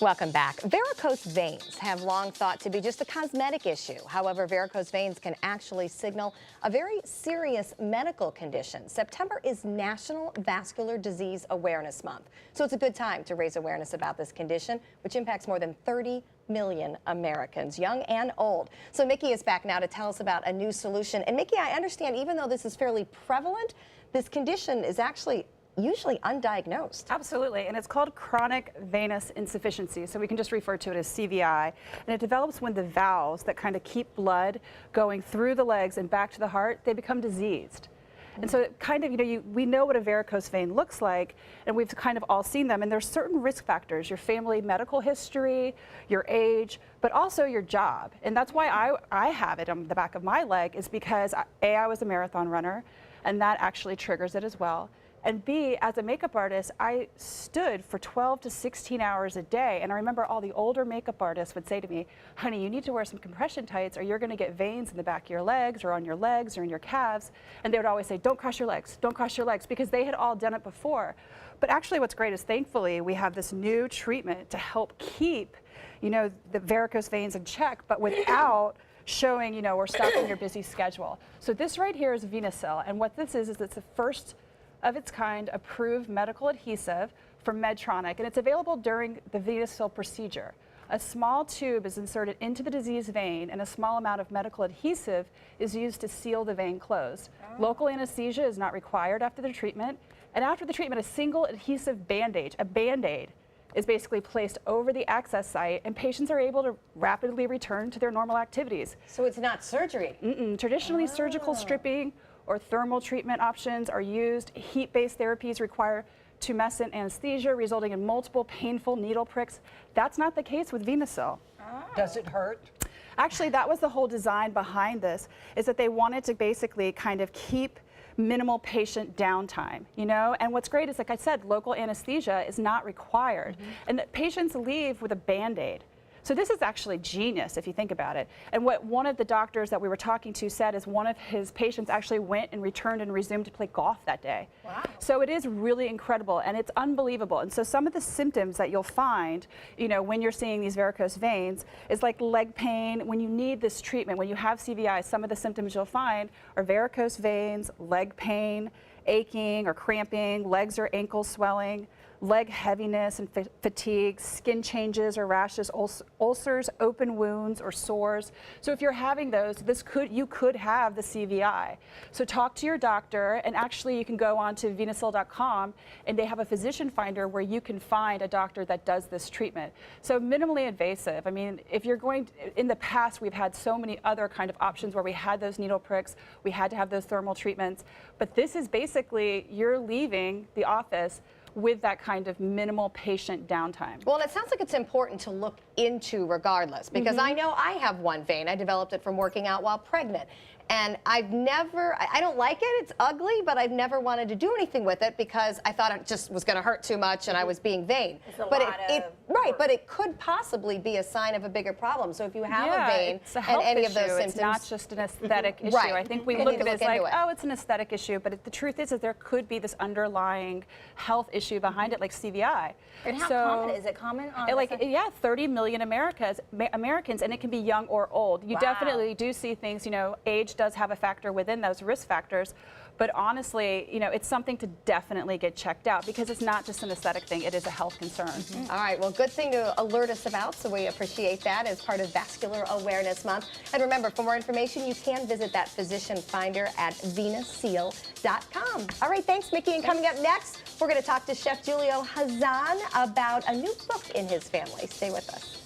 Welcome back. Varicose veins have long thought to be just a cosmetic issue. However, varicose veins can actually signal a very serious medical condition. September is National Vascular Disease Awareness Month, so it's a good time to raise awareness about this condition, which impacts more than 30 million Americans, young and old. So Mickey is back now to tell us about a new solution. And Mickey, I understand even though this is fairly prevalent, this condition is actually usually undiagnosed. Absolutely, and it's called chronic venous insufficiency, so we can just refer to it as CVI, and it develops when the valves that kind of keep blood going through the legs and back to the heart, they become diseased. And so it kind of, we know what a varicose vein looks like, and we've kind of all seen them, and there's certain risk factors, your family medical history, your age, but also your job. And that's why I have it on the back of my leg, is because I was a marathon runner, and that actually triggers it as well. And B, as a makeup artist, I stood for 12 to 16 hours a day. And I remember all the older makeup artists would say to me, honey, you need to wear some compression tights or you're going to get veins in the back of your legs or on your legs or in your calves. And they would always say, don't cross your legs, don't cross your legs, because they had all done it before. But actually what's great is thankfully we have this new treatment to help keep, the varicose veins in check, but without showing, or stopping your busy schedule. So this right here is Venaseal. And what this is it's the first of its kind approved medical adhesive from Medtronic, and it's available during the Venaseal procedure. A small tube is inserted into the diseased vein, and a small amount of medical adhesive is used to seal the vein closed. Local anesthesia is not required after the treatment, and after the treatment, a single adhesive bandage, a Band-Aid, is basically placed over the access site, and patients are able to rapidly return to their normal activities. So it's not surgery? Traditionally, surgical stripping or thermal treatment options are used. Heat-based therapies require tumescent anesthesia, resulting in multiple painful needle pricks. That's not the case with Venaseal. Does it hurt? Actually, that was the whole design behind this, is that they wanted to basically kind of keep minimal patient downtime, And what's great is, like I said, local anesthesia is not required, and that patients leave with a Band-Aid. So this is actually genius if you think about it. And what one of the doctors that we were talking to said is one of his patients actually went and returned and resumed to play golf that day. Wow. So it is really incredible and it's unbelievable. And so some of the symptoms that you'll find, when you're seeing these varicose veins is like leg pain. When you need this treatment, when you have CVI, some of the symptoms you'll find are varicose veins, leg pain, aching or cramping, legs or ankle swelling, leg heaviness and fatigue, skin changes or rashes, ulcers, open wounds or sores. So if you're having those, you could have the CVI. So talk to your doctor, and actually you can go on to Venaseal.com and they have a physician finder where you can find a doctor that does this treatment. So minimally invasive. I mean, if you're in the past we've had so many other kind of options where we had those needle pricks, we had to have those thermal treatments, but this is basically you're leaving the office with that kind of minimal patient downtime. Well, and it sounds like it's important to look into regardless, because I know I have one vein. I developed it from working out while pregnant. And I don't like it, it's ugly, but I've never wanted to do anything with it because I thought it just was gonna hurt too much and I was being vain. But it could possibly be a sign of a bigger problem. So if you have a vein and any of those symptoms. It's not just an aesthetic issue. I think we look at it as like, oh, it's an aesthetic issue, but the truth is that there could be this underlying health issue behind it, like CVI. And how common is it? Common? 30 million Americans, and it can be young or old. You definitely do see things, age does have a factor within those risk factors, but honestly, it's something to definitely get checked out because it's not just an aesthetic thing, it is a health concern. All right, well, good thing to alert us about, so we appreciate that as part of Vascular Awareness Month. And remember, for more information, you can visit that physician finder at Venaseal.com. All right, thanks, Mickey. And coming up next, we're going to talk to Chef Julio Hazan about a new book in his family. Stay with us.